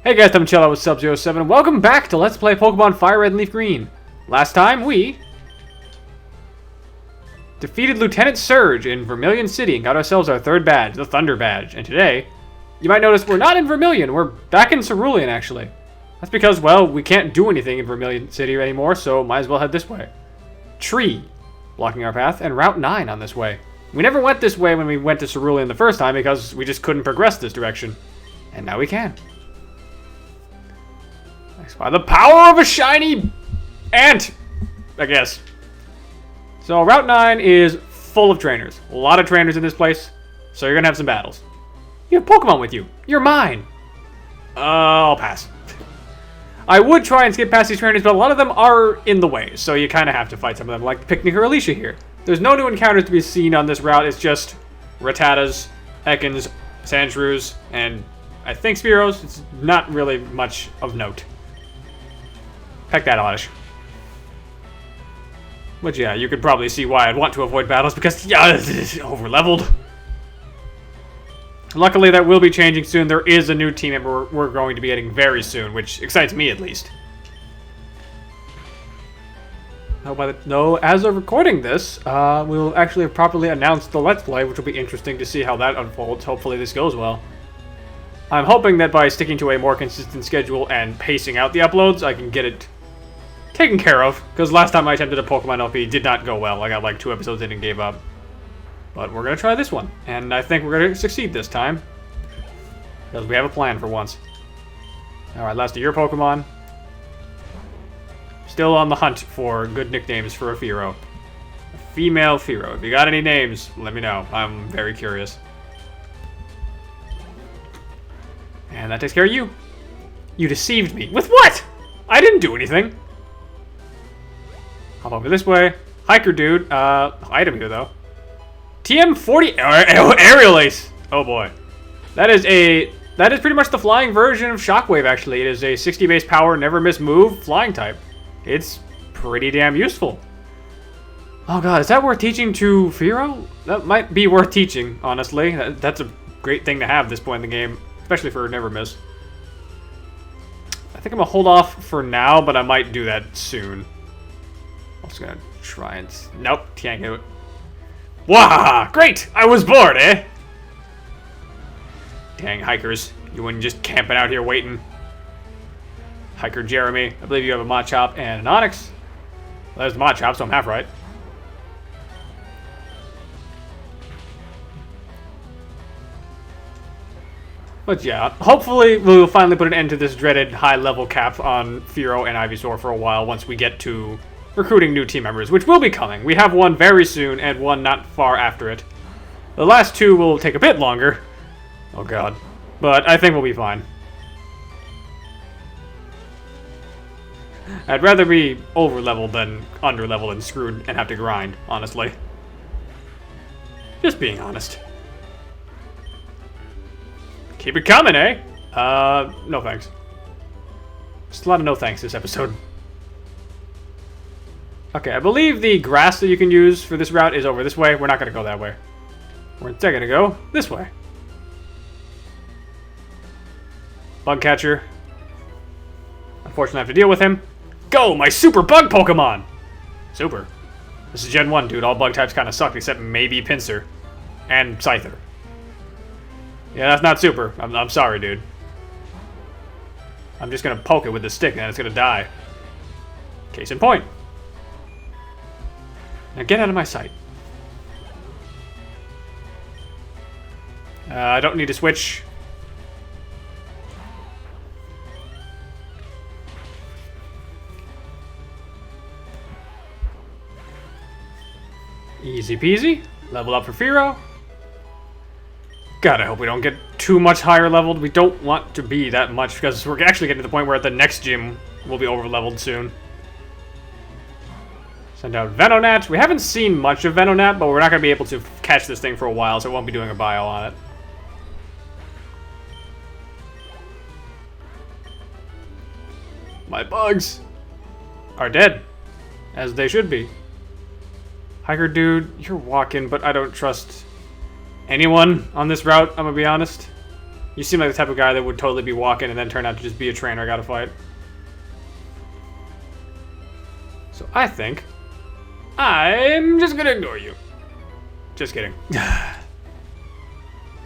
Hey guys, I'm Cello with Sub-07. Welcome back to Let's Play Pokemon FireRed and LeafGreen. Last time, we defeated Lieutenant Surge in Vermilion City and got ourselves our third badge, the Thunder Badge. And today, you might notice we're not in Vermilion, we're back in Cerulean, actually. That's because, well, we can't do anything in Vermilion City anymore, so might as well head this way. Tree, blocking our path, and Route 9 on this way. We never went this way when we went to Cerulean the first time because we just couldn't progress this direction. And now we can. By the power of a shiny ant, I guess. So Route 9 is full of trainers. A lot of trainers in this place, so you're going to have some battles. You have Pokemon with you. You're mine. I'll pass. I would try and skip past these trainers, but a lot of them are in the way, so you kind of have to fight some of them, like Picnic or Alicia here. There's no new encounters to be seen on this route. It's just Rattatas, Ekans, Sandshrews, and I think Spearows. It's not really much of note. Heck that, Oddish. But yeah, you could probably see why I'd want to avoid battles, because, yeah, it's over-leveled. Luckily, that will be changing soon. There is a new team member we're going to be getting very soon, which excites me, at least. No, as of recording this, we'll actually have properly announced the Let's Play, which will be interesting to see how that unfolds. Hopefully this goes well. I'm hoping that by sticking to a more consistent schedule and pacing out the uploads, I can get it taken care of, because last time I attempted a Pokemon LP, did not go well. I got like 2 episodes in and gave up. But we're going to try this one, and I think we're going to succeed this time, because we have a plan for once. Alright, last of your Pokemon. Still on the hunt for good nicknames for a Fearow. A female Fearow. If you got any names, let me know. I'm very curious. And that takes care of you. You deceived me. With what? I didn't do anything. Hop over this way. Hiker dude. Item here though. TM40 Aerial Ace. Oh boy. That is pretty much the flying version of Shockwave actually. It is a 60 base power, never miss move, flying type. It's pretty damn useful. Oh god, is that worth teaching to Fearow? That might be worth teaching, honestly. That's a great thing to have at this point in the game. Especially for never miss. I think I'm gonna hold off for now, but I might do that soon. I'm just gonna try and... Nope, can't do it. Wah! Great! I was bored, eh? Dang, hikers. You wouldn't just camping out here waiting. Hiker Jeremy, I believe you have a Machop and an Onix. Well, there's the Machop, so I'm half right. But yeah, hopefully we'll finally put an end to this dreaded high-level cap on Fearow and Ivysaur for a while once we get to recruiting new team members, which will be coming. We have one very soon and one not far after it. The last 2 will take a bit longer. Oh god. But I think we'll be fine. I'd rather be over-leveled than under-leveled and screwed and have to grind, honestly. Just being honest. Keep it coming, eh? No thanks. Just a lot of no thanks this episode. Okay, I believe the grass that you can use for this route is over this way. We're not going to go that way. We're instead going to go this way. Bug catcher. Unfortunately, I have to deal with him. Go, my super bug Pokemon! Super. This is Gen 1, dude. All bug types kind of suck except maybe Pinsir. And Scyther. Yeah, that's not super. I'm sorry, dude. I'm just gonna poke it with the stick and then it's gonna die. Case in point. Now get out of my sight. I don't need to switch. Easy peasy. Level up for Fearow. God, I hope we don't get too much higher leveled. We don't want to be that much because we're actually getting to the point where at the next gym we'll be over leveled soon. Send out Venonat. We haven't seen much of Venonat, but we're not going to be able to catch this thing for a while, so we won't be doing a bio on it. My bugs are dead, as they should be. Hiker dude, you're walking, but I don't trust anyone on this route, I'm gonna be honest. You seem like the type of guy that would totally be walking and then turn out to just be a trainer I gotta fight. So I think I'm just gonna ignore you. Just kidding.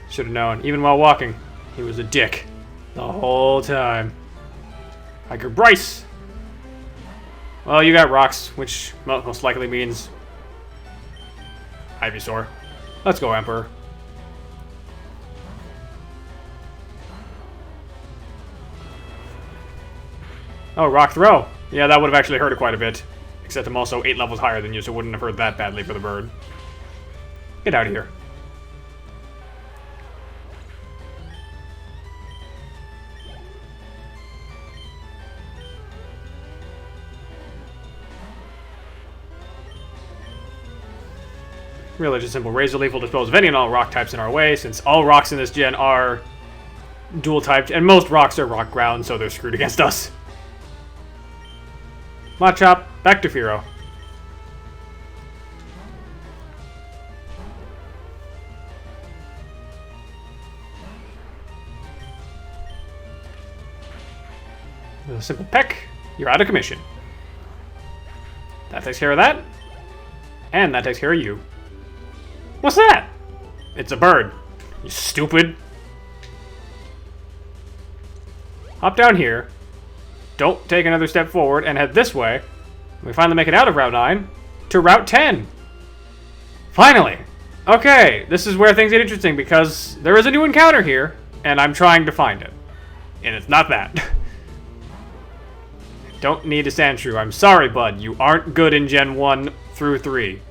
Should have known. Even while walking, he was a dick the whole time. Hiker Bryce. Well, you got rocks, which most likely means Ivysaur. Let's go, Emperor. Oh, rock throw. Yeah, that would have actually hurt it quite a bit. Except I'm also 8 levels higher than you, so it wouldn't have hurt that badly for the bird. Get out of here. Really just simple. Razor Leaf will dispose of any and all rock types in our way, since all rocks in this gen are dual typed, and most rocks are rock ground, so they're screwed against us. Machop, back to Firo. With a simple peck, you're out of commission. That takes care of that. And that takes care of you. What's that? It's a bird. You stupid. Hop down here. Don't take another step forward and head this way. We finally make it out of Route 9 to Route 10. Finally. Okay, this is where things get interesting because there is a new encounter here, and I'm trying to find it. And it's not that. Don't need a Sandshrew. I'm sorry, bud. You aren't good in Gen 1 through 3.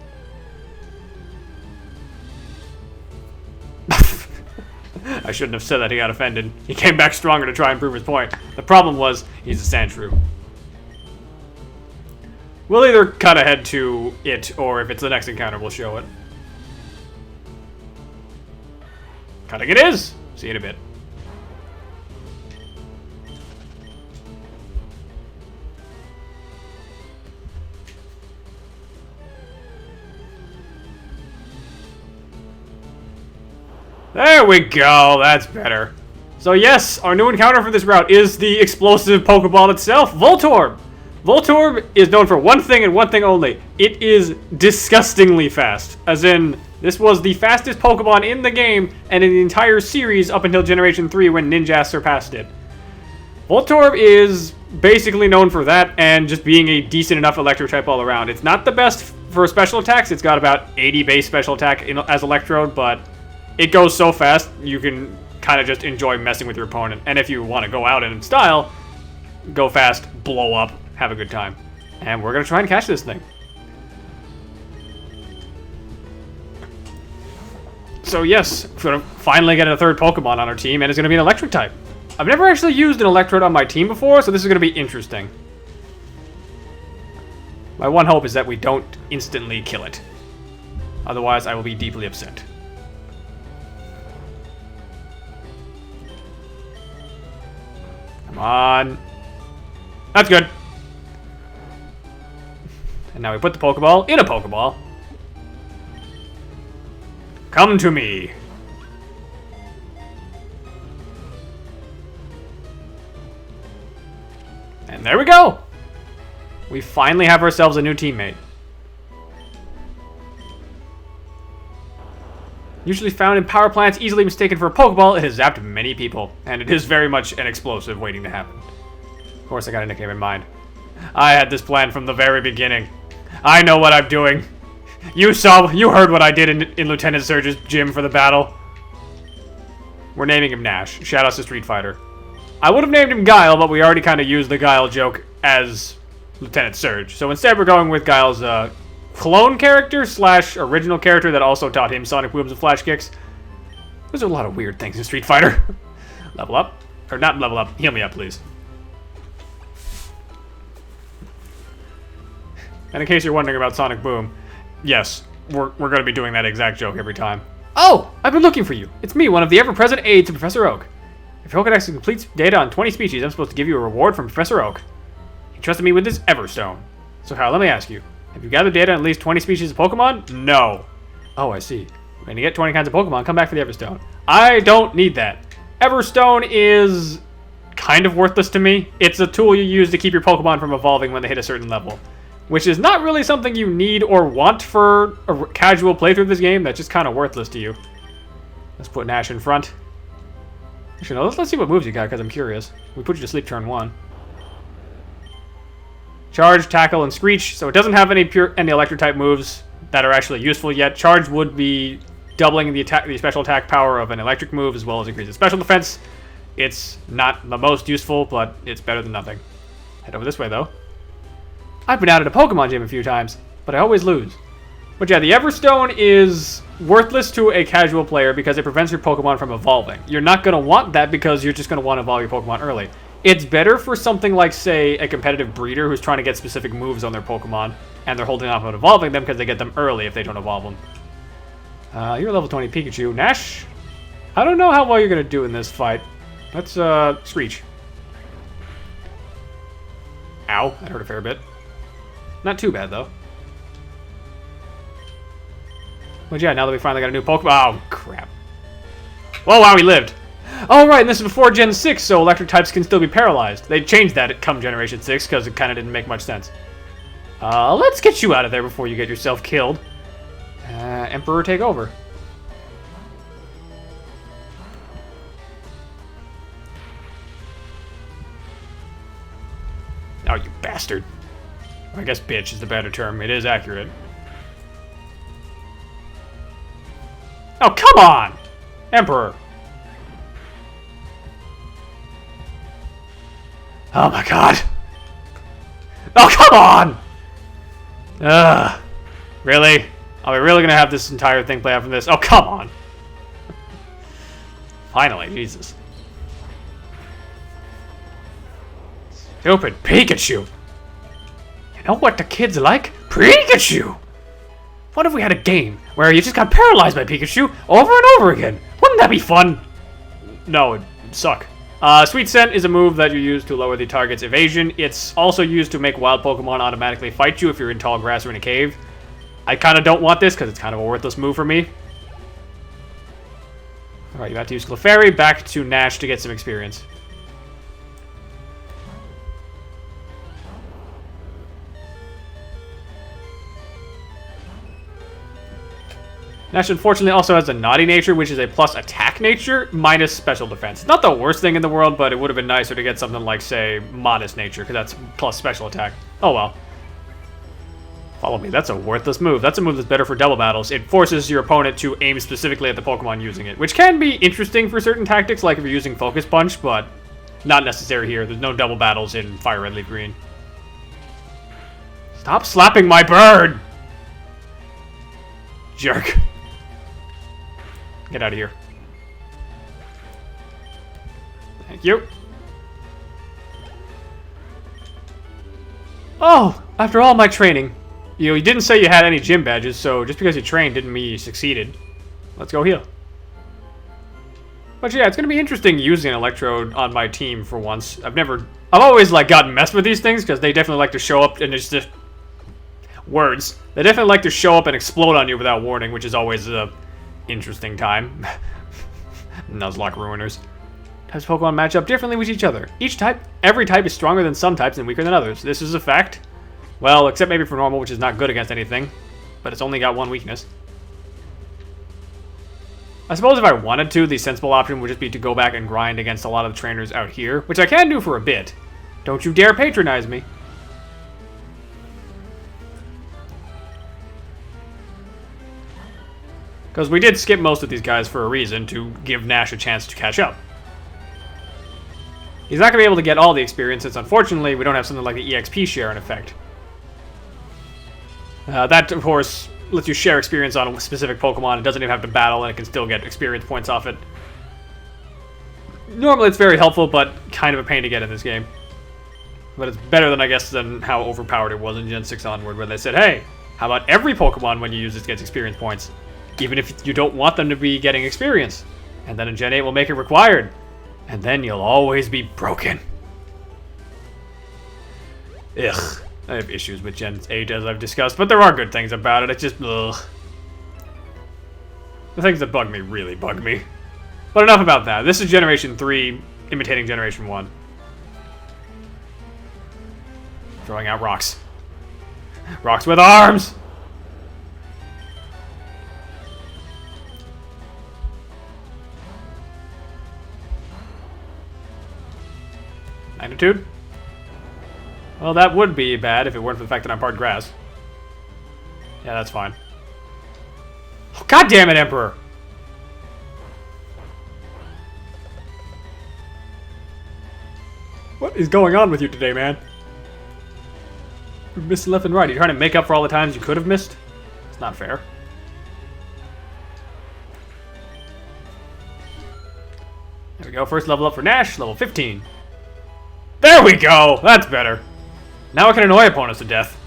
I shouldn't have said that, he got offended. He came back stronger to try and prove his point. The problem was, he's a Sandshrew. We'll either cut ahead to it, or if it's the next encounter, we'll show it. Cutting it is! See you in a bit. There we go, that's better. So yes, our new encounter for this route is the explosive Pokeball itself, Voltorb. Voltorb is known for one thing and one thing only. It is disgustingly fast. As in, this was the fastest Pokemon in the game and in the entire series up until Generation 3 when Ninjask surpassed it. Voltorb is basically known for that and just being a decent enough Electro type all around. It's not the best for special attacks. It's got about 80 base special attack as Electrode, but it goes so fast, you can kind of just enjoy messing with your opponent. And if you want to go out in style, go fast, blow up, have a good time. And we're going to try and catch this thing. So yes, we're going to finally get a third Pokemon on our team, and it's going to be an Electric type. I've never actually used an Electrode on my team before, so this is going to be interesting. My one hope is that we don't instantly kill it. Otherwise, I will be deeply upset. Come on. That's good. And now we put the Pokeball in a Pokeball. Come to me. And there we go. We finally have ourselves a new teammate. Usually found in power plants, easily mistaken for a Pokeball, it has zapped many people, and it is very much an explosive waiting to happen. Of course, I got a nickname in mind. I had this plan from the very beginning. I know what I'm doing. You heard what I did in Lieutenant Surge's gym for the battle. We're naming him Nash. Shout out to Street Fighter. I would have named him Guile, but we already kind of used the Guile joke as Lieutenant Surge. So instead, we're going with Guile's clone character / original character that also taught him Sonic Booms and Flash Kicks. There's a lot of weird things in Street Fighter. Level up. Or not level up. Heal me up, please. And in case you're wondering about Sonic Boom, yes, we're going to be doing that exact joke every time. Oh, I've been looking for you. It's me, one of the ever-present aides to Professor Oak. If your Pokedex completes data on 20 species, I'm supposed to give you a reward from Professor Oak. He trusted me with this Everstone. So Kyle, let me ask you. Have you gathered data on at least 20 species of Pokemon? No. Oh, I see. When you get 20 kinds of Pokemon, come back for the Everstone. I don't need that. Everstone is kind of worthless to me. It's a tool you use to keep your Pokemon from evolving when they hit a certain level, which is not really something you need or want for a casual playthrough of this game. That's just kind of worthless to you. Let's put Nash in front. Actually, no, let's see what moves you got, because I'm curious. We put you to sleep turn 1. Charge, Tackle, and Screech. So it doesn't have any Electric-type moves that are actually useful yet. Charge would be doubling the special attack power of an electric move, as well as increasing special defense. It's not the most useful, but it's better than nothing. Head over this way, though. I've been out at a Pokemon gym a few times, but I always lose. But yeah, the Everstone is worthless to a casual player because it prevents your Pokemon from evolving. You're not going to want that because you're just going to want to evolve your Pokemon early. It's better for something like, say, a competitive breeder who's trying to get specific moves on their Pokemon, and they're holding off on evolving them because they get them early if they don't evolve them. You're a level 20 Pikachu. Nash, I don't know how well you're going to do in this fight. Let's, Screech. Ow, that hurt a fair bit. Not too bad, though. But yeah, now that we finally got a new Pokemon... Oh, crap. Oh, wow, he lived. Oh, right, and this is before Gen 6, so electric types can still be paralyzed. They changed that at come Generation 6, because it kind of didn't make much sense. Let's get you out of there before you get yourself killed. Emperor, take over. Oh, you bastard. I guess bitch is the better term. It is accurate. Oh, come on! Emperor. Oh my god. Oh, come on! Ugh. Really? Are we really gonna have this entire thing play out from this? Oh, come on! Finally, Jesus. Stupid Pikachu! You know what the kids like? Pikachu! What if we had a game where you just got paralyzed by Pikachu over and over again? Wouldn't that be fun? No, it'd suck. Sweet Scent is a move that you use to lower the target's evasion. It's also used to make wild Pokemon automatically fight you if you're in tall grass or in a cave. I kind of don't want this because it's kind of a worthless move for me. Alright, you have to use Clefairy. Back to Nash to get some experience. Nash unfortunately also has a naughty nature, which is a plus attack nature, minus special defense. Not the worst thing in the world, but it would have been nicer to get something like, say, modest nature, because that's plus special attack. Oh well. Follow me, that's a worthless move. That's a move that's better for double battles. It forces your opponent to aim specifically at the Pokemon using it, which can be interesting for certain tactics, like if you're using Focus Punch, but not necessary here. There's no double battles in FireRed, LeafGreen. Stop slapping my bird! Jerk. Get out of here. Thank you. Oh, after all my training. You didn't say you had any gym badges, so just because you trained didn't mean you succeeded. Let's go heal. But yeah, it's going to be interesting using an Electrode on my team for once. I've always, like, gotten messed with these things, because they definitely like to show up and it's just... words. They definitely like to show up and explode on you without warning, which is always a interesting time. Nuzlocke ruiners. Types of Pokemon match up differently with each other. Every type is stronger than some types and weaker than others. This is a fact. Well, except maybe for normal, which is not good against anything. But it's only got one weakness. I suppose if I wanted to, the sensible option would just be to go back and grind against a lot of the trainers out here, which I can do for a bit. Don't you dare patronize me. Because we did skip most of these guys for a reason, to give Nash a chance to catch up. He's not going to be able to get all the experience, since unfortunately we don't have something like the EXP share in effect. That, of course, lets you share experience on a specific Pokemon. It doesn't even have to battle, and it can still get experience points off it. Normally it's very helpful, but kind of a pain to get in this game. But it's better than, I guess, than how overpowered it was in Gen 6 onward, where they said, hey, how about every Pokemon when you use this gets experience points? Even if you don't want them to be getting experience. And then in Gen 8 we'll make it required. And then you'll always be broken. Ugh. I have issues with Gen 8 as I've discussed, but there are good things about it. It's just, ugh. The things that bug me really bug me. But enough about that. This is Generation 3 imitating Generation 1. Throwing out rocks. Rocks with arms! Magnitude? Well, that would be bad if it weren't for the fact that I'm part grass. Yeah, that's fine. Oh, God damn it, Emperor! What is going on with you today, man? You're missing left and right. You're trying to make up for all the times you could have missed? It's not fair. There we go. First level up for Nash, level 15. There we go! That's better. Now I can annoy opponents to death.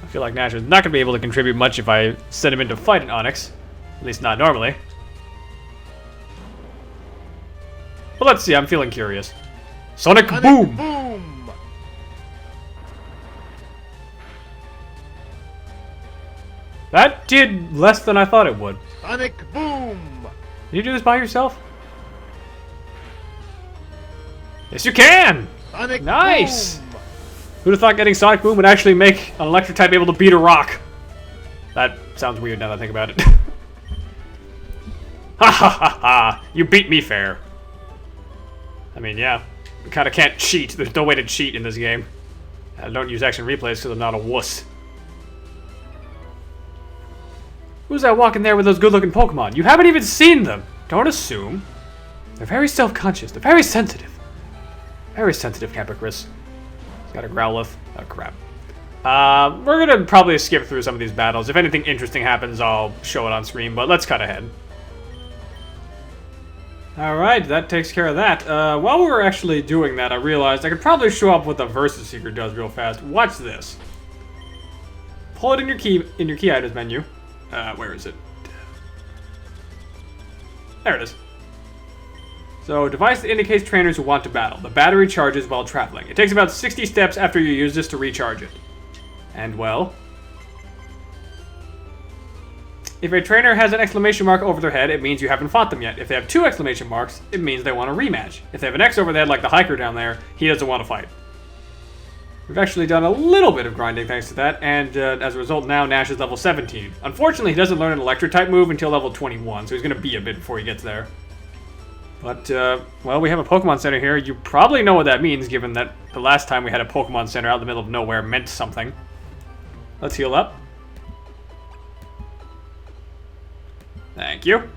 I feel like Nash is not going to be able to contribute much if I send him in to fight an Onyx. At least not normally. But let's see, I'm feeling curious. Sonic Boom! Boom! That did less than I thought it would. Sonic Boom! Can you do this by yourself? Yes, you can! Sonic Nice! Boom! Who'd have thought getting Sonic Boom would actually make an electric type able to beat a rock? That sounds weird now that I think about it. Ha ha ha ha! You beat me fair. I mean, yeah. You kind of can't cheat. There's no way to cheat in this game. I don't use action replays because I'm not a wuss. Who's that walking there with those good-looking Pokemon? You haven't even seen them! Don't assume. They're very self-conscious. They're very sensitive. Very sensitive, Capricris. He's got a Growlithe. Oh, crap. We're gonna probably skip through some of these battles. If anything interesting happens, I'll show it on screen, but let's cut ahead. Alright, that takes care of that. While we were actually doing that, I realized I could probably show up what the Versus Seeker does real fast. Watch this. Pull it in your key items menu. Where is it? There it is. So, device that indicates trainers who want to battle. The battery charges while traveling. It takes about 60 steps after you use this to recharge it. And, well... if a trainer has an exclamation mark over their head, it means you haven't fought them yet. If they have 2 exclamation marks, it means they want a rematch. If they have an X over their head like the hiker down there, he doesn't want to fight. We've actually done a little bit of grinding thanks to that, and as a result now Nash is level 17. Unfortunately, he doesn't learn an electric type move until level 21, so he's going to be a bit before he gets there. But, well, we have a Pokemon Center here. You probably know what that means, given that the last time we had a Pokemon Center out in the middle of nowhere meant something. Let's heal up. Thank you.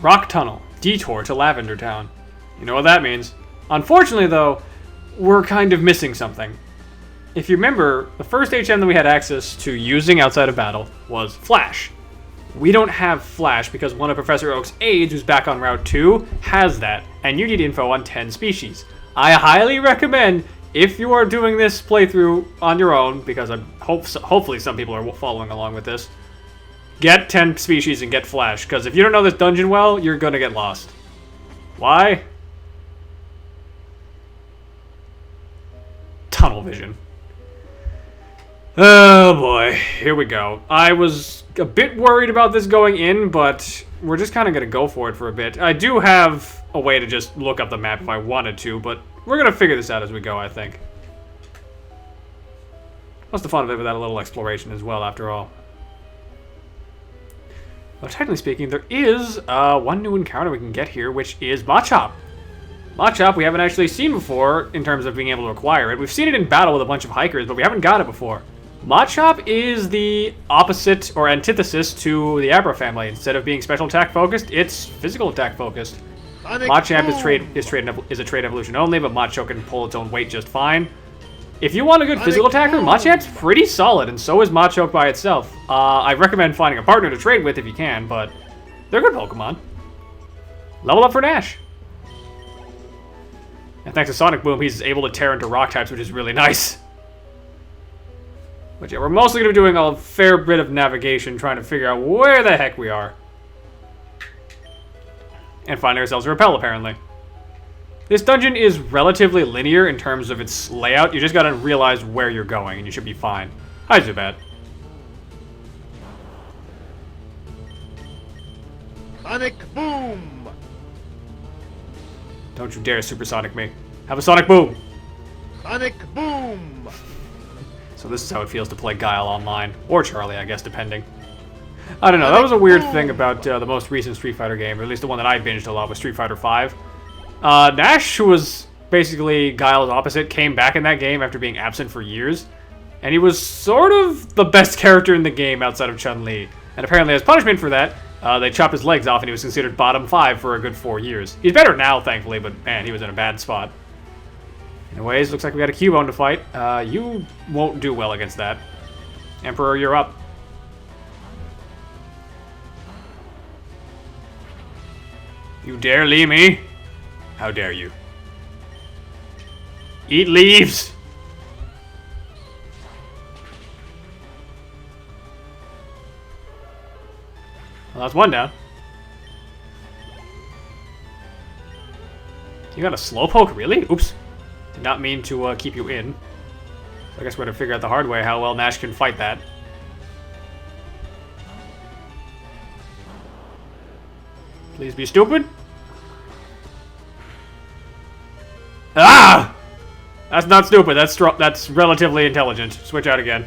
Rock Tunnel. Detour to Lavender Town. You know what that means. Unfortunately, though, we're kind of missing something. If you remember, the first HM that we had access to using outside of battle was Flash. We don't have Flash because one of Professor Oak's aides, who's back on Route 2, has that, and you need info on 10 species. I highly recommend, if you are doing this playthrough on your own, because hopefully some people are following along with this, get 10 species and get Flash, because if you don't know this dungeon well, you're going to get lost. Why? Tunnel vision. Oh boy, here we go. I was a bit worried about this going in, but we're just kind of going to go for it for a bit. I do have a way to just look up the map if I wanted to, but we're going to figure this out as we go, I think. What's the fun of it without a little exploration as well, after all? Well, technically speaking, there is one new encounter we can get here, which is Machop. Machop we haven't actually seen before in terms of being able to acquire it. We've seen it in battle with a bunch of hikers, but we haven't got it before. Machop is the opposite or antithesis to the Abra family. Instead of being special attack focused, it's physical attack focused. Machamp is a trait evolution only, but Macho can pull its own weight just fine. If you want a good physical attacker, Machamp's pretty solid, and so is Machoke by itself. I recommend finding a partner to trade with if you can, but they're good Pokemon. Level up for Nash. And thanks to Sonic Boom, he's able to tear into rock types, which is really nice. But yeah, we're mostly going to be doing a fair bit of navigation, trying to figure out where the heck we are. And find ourselves a Repel, apparently. This dungeon is relatively linear in terms of its layout. You just gotta realize where you're going, and you should be fine. Hi, Zubat. Sonic boom! Don't you dare supersonic me. Have a sonic boom! Sonic boom! So this is how it feels to play Guile online. Or Charlie, I guess, depending. I don't know, that was a weird thing about the most recent Street Fighter game, or at least the one that I binged a lot, was Street Fighter V. Nash, who was basically Guile's opposite, came back in that game after being absent for years. And he was sort of the best character in the game outside of Chun-Li. And apparently as punishment for that, they chopped his legs off and he was considered bottom 5 for a good 4 years. He's better now, thankfully, but man, he was in a bad spot. Anyways, looks like we got a Cubone to fight. You won't do well against that. Emperor, you're up. You dare leave me? How dare you? Eat leaves! Well, that's one down. You got a Slowpoke, really? Oops. Did not mean to keep you in. So I guess we're gonna figure out the hard way how well Nash can fight that. Please be stupid. Ah! That's not stupid. That's relatively intelligent. Switch out again.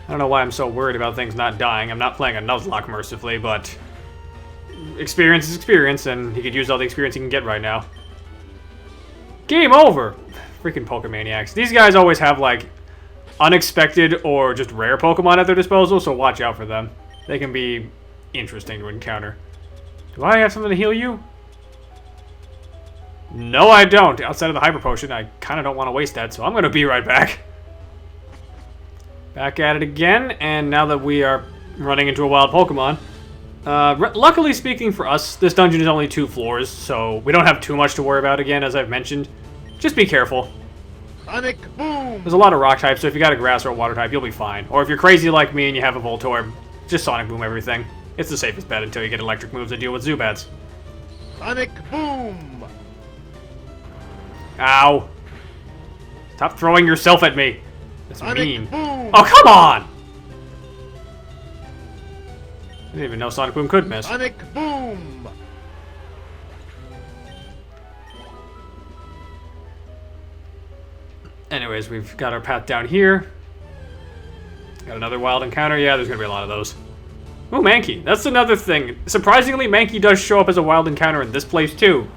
I don't know why I'm so worried about things not dying. I'm not playing a Nuzlocke, mercifully, but experience is experience, and he could use all the experience he can get right now. Game over! Freaking Pokemaniacs. These guys always have, like, unexpected or just rare Pokemon at their disposal, so watch out for them. They can be interesting to encounter. Do I have something to heal you? No, I don't. Outside of the Hyper Potion, I kind of don't want to waste that, so I'm going to be right back. Back at it again, and now that we are running into a wild Pokemon, luckily speaking for us, this dungeon is only 2 floors, so we don't have too much to worry about again, as I've mentioned. Just be careful. Sonic boom! There's a lot of rock types, so if you got a grass or a water type, you'll be fine. Or if you're crazy like me and you have a Voltorb, just Sonic Boom everything. It's the safest bet until you get electric moves that deal with Zubats. Sonic boom! Ow. Stop throwing yourself at me. That's Sonic mean. boom! Oh, come on! I didn't even know Sonic Boom could miss. Sonic boom! Anyways, we've got our path down here. Got another wild encounter. Yeah, there's gonna be a lot of those. Ooh, Mankey. That's another thing. Surprisingly, Mankey does show up as a wild encounter in this place, too.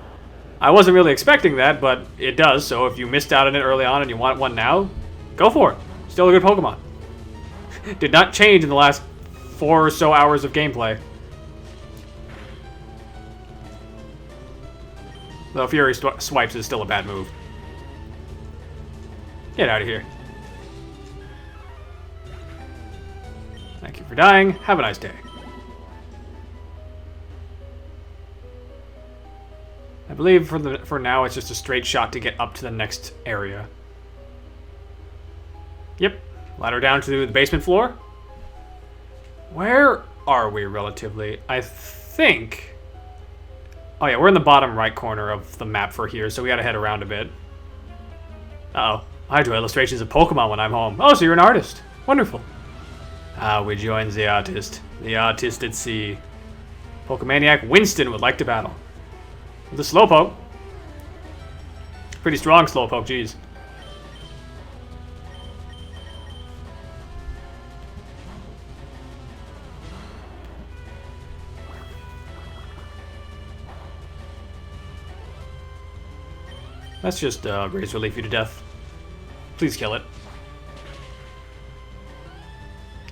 I wasn't really expecting that, but it does, so if you missed out on it early on and you want one now, go for it. Still a good Pokemon. Did not change in the last 4 or so hours of gameplay. Though Fury Swipes is still a bad move. Get out of here. Thank you for dying. Have a nice day. I believe for now it's just a straight shot to get up to the next area. Yep. Ladder down to the basement floor. Where are we relatively? I think... Oh yeah, we're in the bottom right corner of the map for here, so we gotta head around a bit. Uh-oh. I do illustrations of Pokemon when I'm home. Oh, so you're an artist. Wonderful. We join the artist. The artist at sea. Pokemaniac Winston would like to battle. With a Slowpoke. Pretty strong Slowpoke, jeez. Let's just Razor Leaf you to death. Please kill it.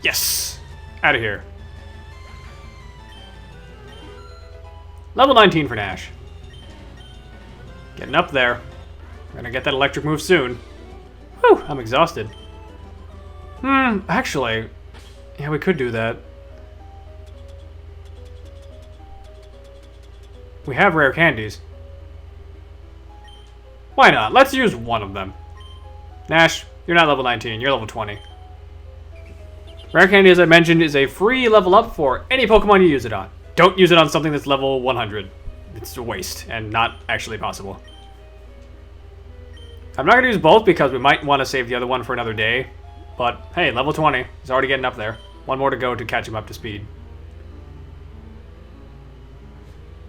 Yes! Out of here. Level 19 for Nash. Getting up there. We're gonna get that electric move soon. Whew, I'm exhausted. Actually, yeah, we could do that. We have rare candies. Why not? Let's use one of them. Nash, You're not level 19, you're level 20. Rare Candy, as I mentioned, is a free level up for any Pokemon you use it on. Don't use it on something that's level 100. It's a waste, and not actually possible. I'm not going to use both because we might want to save the other one for another day. But, hey, level 20. He's already getting up there. One more to go to catch him up to speed.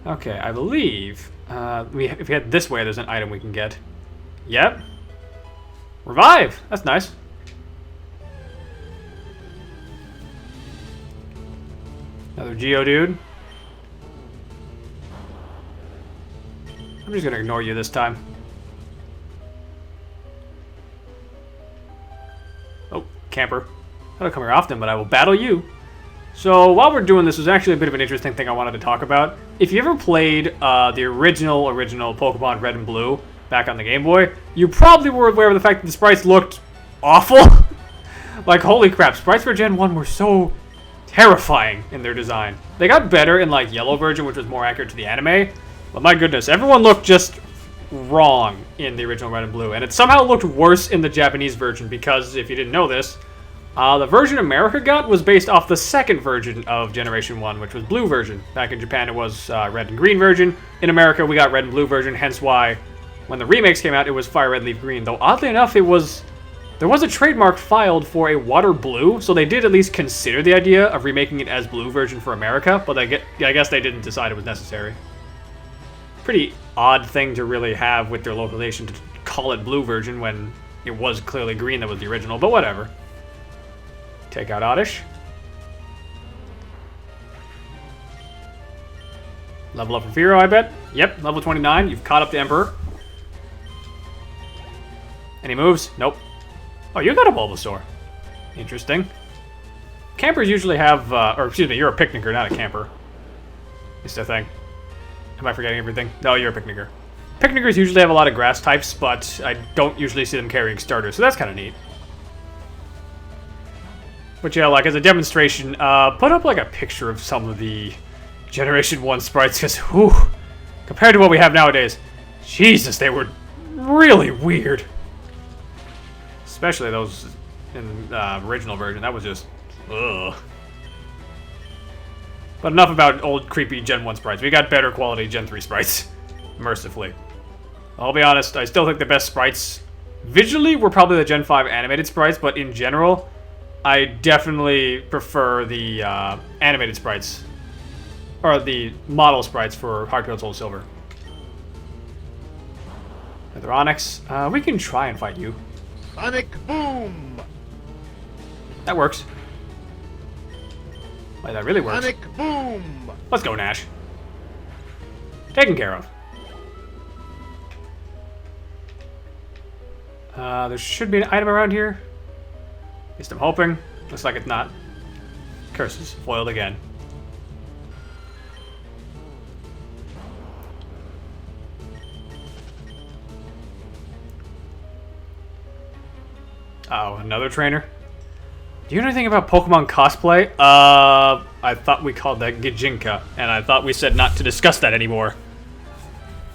Okay, I believe if we head this way, there's an item we can get. Yep. Revive! That's nice. Another Geodude. I'm just gonna ignore you this time. Oh, camper. I don't come here often, but I will battle you. So while we're doing this, there's actually a bit of an interesting thing I wanted to talk about. If you ever played the original Pokemon Red and Blue back on the Game Boy, you probably were aware of the fact that the sprites looked awful. Like, holy crap, sprites for Gen 1 were so terrifying in their design. They got better in, like, Yellow version, which was more accurate to the anime. But my goodness, everyone looked just wrong in the original Red and Blue. And it somehow looked worse in the Japanese version because, if you didn't know this, the version America got was based off the second version of Generation 1, which was Blue version. Back in Japan, it was Red and Green version. In America, we got Red and Blue version, hence why when the remakes came out, it was FireRed, LeafGreen. Though, oddly enough, there was a trademark filed for a Water Blue, so they did at least consider the idea of remaking it as Blue version for America, but I guess they didn't decide it was necessary. Pretty odd thing to really have with their localization to call it Blue version when it was clearly Green that was the original, but whatever. Take out Oddish. Level up for Firo, I bet. Yep, level 29. You've caught up to Emperor. Any moves? Nope. Oh, you got a Bulbasaur. Interesting. Campers usually have, or excuse me, you're a picnicker, not a camper. It's the thing. Am I forgetting everything? No, you're a picnicker. Picnickers usually have a lot of grass types, but I don't usually see them carrying starters, so that's kind of neat. But yeah, like as a demonstration, put up like a picture of some of the Generation 1 sprites, because, whew, compared to what we have nowadays, Jesus, they were really weird. Especially those in the original version, that was just, ugh. But enough about old creepy Gen 1 sprites. We got better quality Gen 3 sprites, mercifully. I'll be honest, I still think the best sprites visually were probably the Gen 5 animated sprites, but in general, I definitely prefer the animated sprites, or the model sprites for Heart Gold, Soul Silver. Another Onyx. We can try and fight you. Sonic Boom! That works. Wait, that really works. Sonic Boom! Let's go, Nash. Taken care of. There should be an item around here. At least I'm hoping. Looks like it's not. Curses. Foiled again. Oh, another trainer? Do you know anything about Pokemon cosplay? I thought we called that Gijinka, and I thought we said not to discuss that anymore.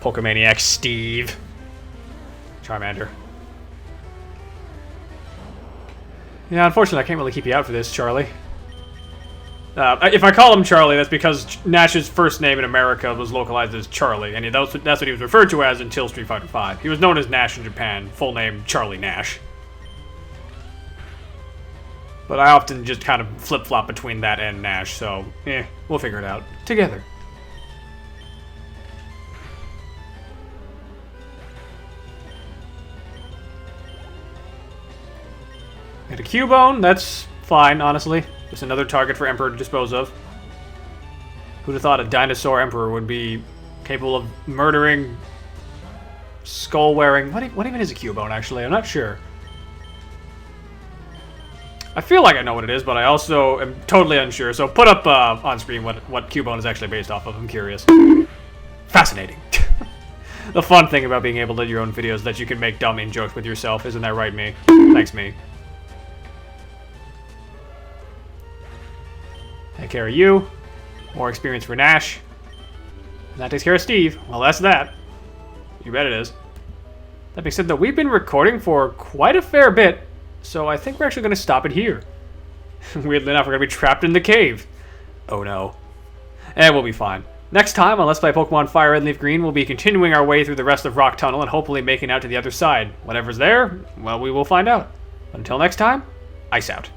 Pokemaniac Steve. Charmander. Yeah, unfortunately, I can't really keep you out for this, Charlie. If I call him Charlie, that's because Nash's first name in America was localized as Charlie, and that's what he was referred to as until Street Fighter V. He was known as Nash in Japan, full name Charlie Nash. But I often just kind of flip-flop between that and Nash, so, we'll figure it out together. Get a Cubone, that's fine, honestly. Just another target for Emperor to dispose of. Who'd have thought a dinosaur Emperor would be capable of murdering, skull-wearing... What even is a Cubone, actually? I'm not sure. I feel like I know what it is, but I also am totally unsure. So put up on screen what Cubone is actually based off of. I'm curious. Fascinating. The fun thing about being able to do your own videos is that you can make dumb jokes with yourself. Isn't that right, me? Thanks, me. Take care of you. More experience for Nash. And that takes care of Steve. Well, that's that. You bet it is. That being said, though, we've been recording for quite a fair bit. So I think we're actually going to stop it here. Weirdly enough, we're going to be trapped in the cave. Oh no. We'll be fine. Next time on Let's Play Pokemon Fire Red and Leaf Green, we'll be continuing our way through the rest of Rock Tunnel and hopefully making out to the other side. Whatever's there, well, we will find out. Until next time, ice out.